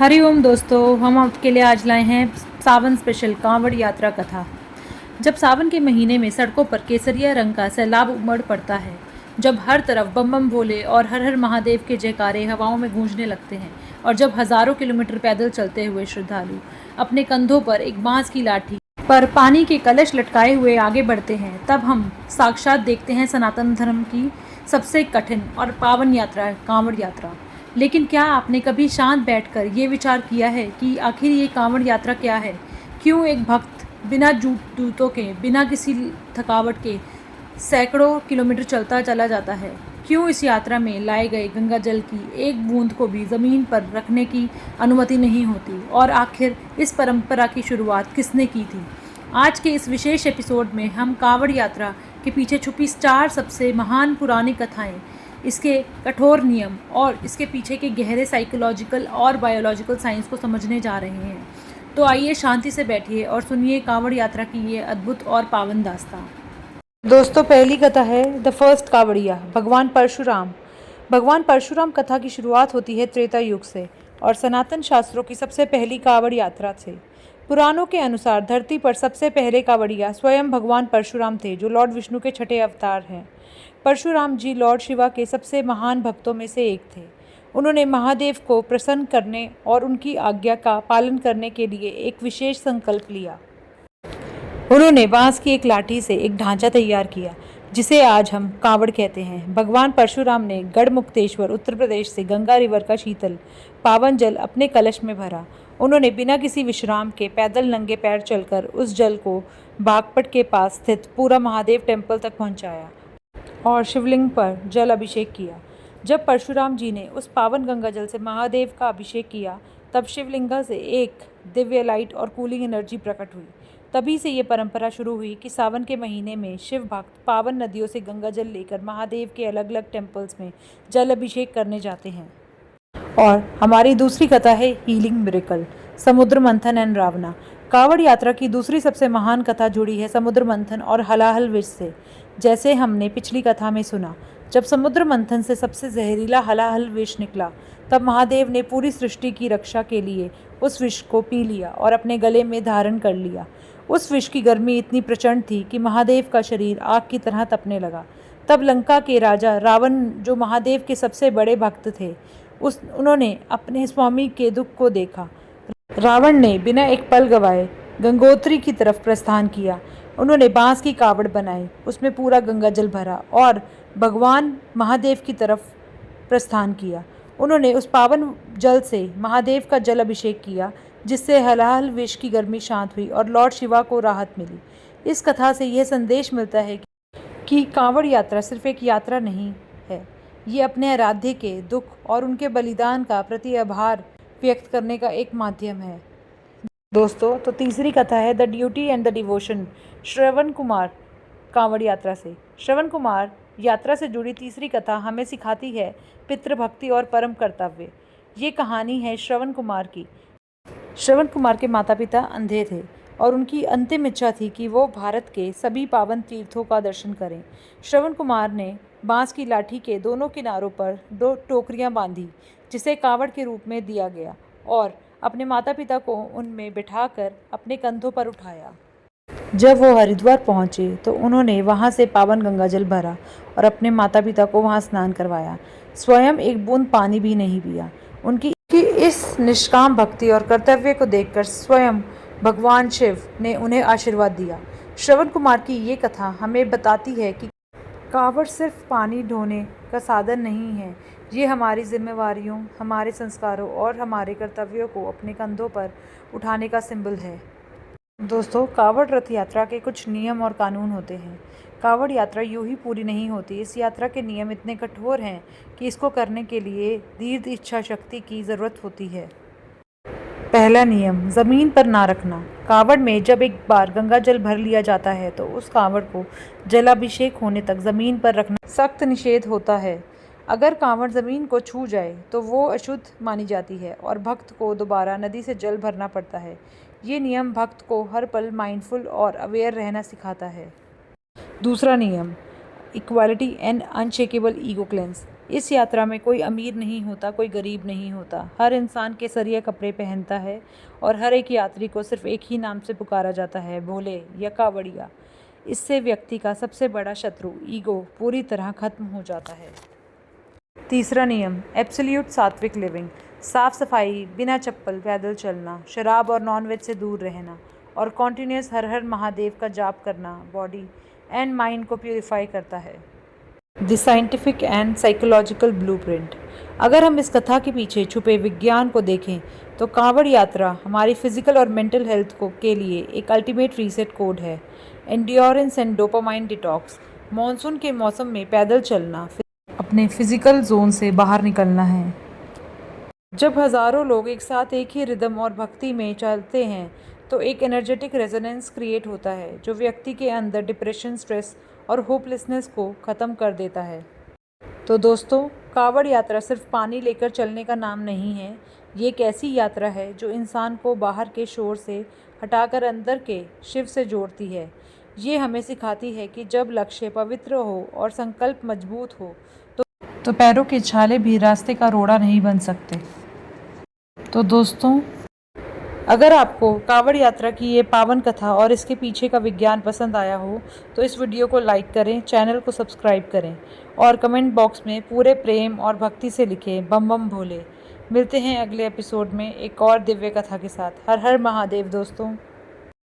हरिओम दोस्तों, हम आपके लिए आज लाए हैं सावन स्पेशल कांवड़ यात्रा कथा। जब सावन के महीने में सड़कों पर केसरिया रंग का सैलाब उमड़ पड़ता है, जब हर तरफ बम बम भोले और हर हर महादेव के जयकारे हवाओं में गूंजने लगते हैं, और जब हजारों किलोमीटर पैदल चलते हुए श्रद्धालु अपने कंधों पर एक बांस की लाठी पर पानी के कलश लटकाए हुए आगे बढ़ते हैं, तब हम साक्षात देखते हैं सनातन धर्म की सबसे कठिन और पावन यात्रा, कांवड़ यात्रा। लेकिन क्या आपने कभी शांत बैठकर ये विचार किया है कि आखिर ये कांवड़ यात्रा क्या है? क्यों एक भक्त बिना जूतों के, बिना किसी थकावट के सैकड़ों किलोमीटर चलता चला जाता है? क्यों इस यात्रा में लाए गए गंगा जल की एक बूंद को भी ज़मीन पर रखने की अनुमति नहीं होती? और आखिर इस परंपरा की शुरुआत किसने की थी? आज के इस विशेष एपिसोड में हम कांवड़ यात्रा के पीछे छुपी 4 सबसे महान पुरानी कथाएं, इसके कठोर नियम और इसके पीछे के गहरे साइकोलॉजिकल और बायोलॉजिकल साइंस को समझने जा रहे हैं। तो आइए शांति से बैठिए और सुनिए कांवड़ यात्रा की ये अद्भुत और पावन दास्तां। दोस्तों, पहली कथा है द फर्स्ट कांवड़िया, भगवान परशुराम। भगवान परशुराम कथा की शुरुआत होती है त्रेता युग से और सनातन शास्त्रों की सबसे पहली कांवड़ यात्रा से। पुराणों के अनुसार धरती पर सबसे पहले कांवड़िया स्वयं भगवान परशुराम थे, जो लॉर्ड विष्णु के छठे अवतार हैं। परशुराम जी लॉर्ड शिवा के सबसे महान भक्तों में से एक थे। उन्होंने महादेव को प्रसन्न करने और उनकी आज्ञा का पालन करने के लिए एक विशेष संकल्प लिया। उन्होंने बांस की एक लाठी से एक ढांचा तैयार किया, जिसे आज हम कांवड़ कहते हैं। भगवान परशुराम ने गढ़मुक्तेश्वर उत्तर प्रदेश से गंगा रिवर का शीतल पावन जल अपने कलश में भरा। उन्होंने बिना किसी विश्राम के पैदल नंगे पैर चलकर उस जल को बागपट के पास स्थित पूरा महादेव टेम्पल तक पहुंचाया और शिवलिंग पर जल अभिषेक किया। जब परशुराम जी ने उस पावन गंगा जल से महादेव का अभिषेक किया, तब शिवलिंगा से एक दिव्य लाइट और कूलिंग एनर्जी प्रकट हुई। तभी से ये परंपरा शुरू हुई कि सावन के महीने में शिव भक्त पावन नदियों से गंगा जल लेकर महादेव के अलग अलग टेम्पल्स में जल अभिषेक करने जाते हैं। और हमारी दूसरी कथा है हीलिंग मिरेकल, समुद्र मंथन एंड रावणा। कांवड़ यात्रा की दूसरी सबसे महान कथा जुड़ी है समुद्र मंथन और हलाहल विष से। जैसे हमने पिछली कथा में सुना, जब समुद्र मंथन से सबसे जहरीला हलाहल विष निकला, तब महादेव ने पूरी सृष्टि की रक्षा के लिए उस विष को पी लिया और अपने गले में धारण कर लिया। उस विष की गर्मी इतनी प्रचंड थी कि महादेव का शरीर आग की तरह तपने लगा। तब लंका के राजा रावण, जो महादेव के सबसे बड़े भक्त थे, उन्होंने अपने स्वामी के दुख को देखा। रावण ने बिना एक पल गवाए गंगोत्री की तरफ प्रस्थान किया। उन्होंने बांस की कावड़ बनाई, उसमें पूरा गंगा जल भरा और भगवान महादेव की तरफ प्रस्थान किया। उन्होंने उस पावन जल से महादेव का जल अभिषेक किया, जिससे हलाहल विष की गर्मी शांत हुई और लॉर्ड शिवा को राहत मिली। इस कथा से यह संदेश मिलता है कि कांवड़ यात्रा सिर्फ एक यात्रा नहीं है, ये अपने आराध्य के दुख और उनके बलिदान का प्रति आभार व्यक्त करने का एक माध्यम है। दोस्तों, तो तीसरी कथा है the duty and the devotion, Shravan Kumar Kanwar Yatra से। श्रवण कुमार यात्रा से जुड़ी तीसरी कथा हमें सिखाती है पितृभक्ति और परम कर्तव्य। ये कहानी है श्रवण कुमार की। श्रवण कुमार के माता पिता अंधे थे और उनकी अंतिम इच्छा थी कि वो भारत के सभी पावन तीर्थों का दर्शन करें। श्रवण कुमार ने बांस की लाठी के दोनों किनारों पर 2 टोकरियां बांधी, जिसे कावड़ के रूप में दिया गया, और अपने माता पिता को उनमें बिठाकर अपने कंधों पर उठाया। जब वो हरिद्वार पहुंचे तो उन्होंने वहां से पावन गंगा जल भरा और अपने माता पिता को वहां स्नान करवाया। स्वयं एक बूंद पानी भी नहीं पिया। उनकी इस निष्काम भक्ति और कर्तव्य को देखकर स्वयं भगवान शिव ने उन्हें आशीर्वाद दिया। श्रवण कुमार की ये कथा हमें बताती है कि कावड़ सिर्फ पानी ढोने का साधन नहीं है, ये हमारी जिम्मेवारियों, हमारे संस्कारों और हमारे कर्तव्यों को अपने कंधों पर उठाने का सिंबल है। दोस्तों, कावड़ रथ यात्रा के कुछ नियम और कानून होते हैं। कावड़ यात्रा यूं ही पूरी नहीं होती। इस यात्रा के नियम इतने कठोर हैं कि इसको करने के लिए दृढ़ इच्छा शक्ति की ज़रूरत होती है। पहला नियम, ज़मीन पर ना रखना। कावड़ में जब एक बार गंगा जल भर लिया जाता है तो उस कावड़ को जलाभिषेक होने तक ज़मीन पर रखना सख्त निषेध होता है। अगर कावड़ ज़मीन को छू जाए तो वो अशुद्ध मानी जाती है और भक्त को दोबारा नदी से जल भरना पड़ता है। ये नियम भक्त को हर पल माइंडफुल और अवेयर रहना सिखाता है। दूसरा नियम, equality and unshakeable ego cleanse. इस यात्रा में कोई अमीर नहीं होता, कोई गरीब नहीं होता। हर इंसान केसरिया कपड़े पहनता है और हर एक यात्री को सिर्फ एक ही नाम से पुकारा जाता है, भोले या कावड़िया। इससे व्यक्ति का सबसे बड़ा शत्रु ईगो पूरी तरह खत्म हो जाता है। तीसरा नियम, एब्सोल्यूट सात्विक लिविंग। साफ सफाई, बिना चप्पल पैदल चलना, शराब और नॉनवेज से दूर रहना और कॉन्टिन्यूस हर हर महादेव का जाप करना बॉडी एंड माइंड को प्यूरिफाई करता है। The scientific and psychological blueprint. अगर हम इस कथा के पीछे छुपे विज्ञान को देखें तो कांवड़ यात्रा हमारी फिजिकल और मेंटल हेल्थ को के लिए एक अल्टीमेट रीसेट कोड है। Endurance and dopamine detox. Monsoon के मौसम में पैदल चलना, अपने फिजिकल जोन से बाहर निकलना है। जब हजारों लोग एक साथ एक ही रिदम और भक्ति में चलते हैं तो एक एनर्जेटिक रेजोनेंस क्रिएट होता है जो व्यक्ति के अंदर डिप्रेशन, स्ट्रेस और होपलेसनेस को ख़त्म कर देता है। तो दोस्तों, कांवड़ यात्रा सिर्फ पानी लेकर चलने का नाम नहीं है। ये एक ऐसी यात्रा है जो इंसान को बाहर के शोर से हटाकर अंदर के शिव से जोड़ती है। ये हमें सिखाती है कि जब लक्ष्य पवित्र हो और संकल्प मजबूत हो तो पैरों के छाले भी रास्ते का रोड़ा नहीं बन सकते। तो दोस्तों, अगर आपको कांवड़ यात्रा की ये पावन कथा और इसके पीछे का विज्ञान पसंद आया हो तो इस वीडियो को लाइक करें, चैनल को सब्सक्राइब करें और कमेंट बॉक्स में पूरे प्रेम और भक्ति से लिखें बम बम भोले। मिलते हैं अगले एपिसोड में एक और दिव्य कथा के साथ। हर हर महादेव दोस्तों।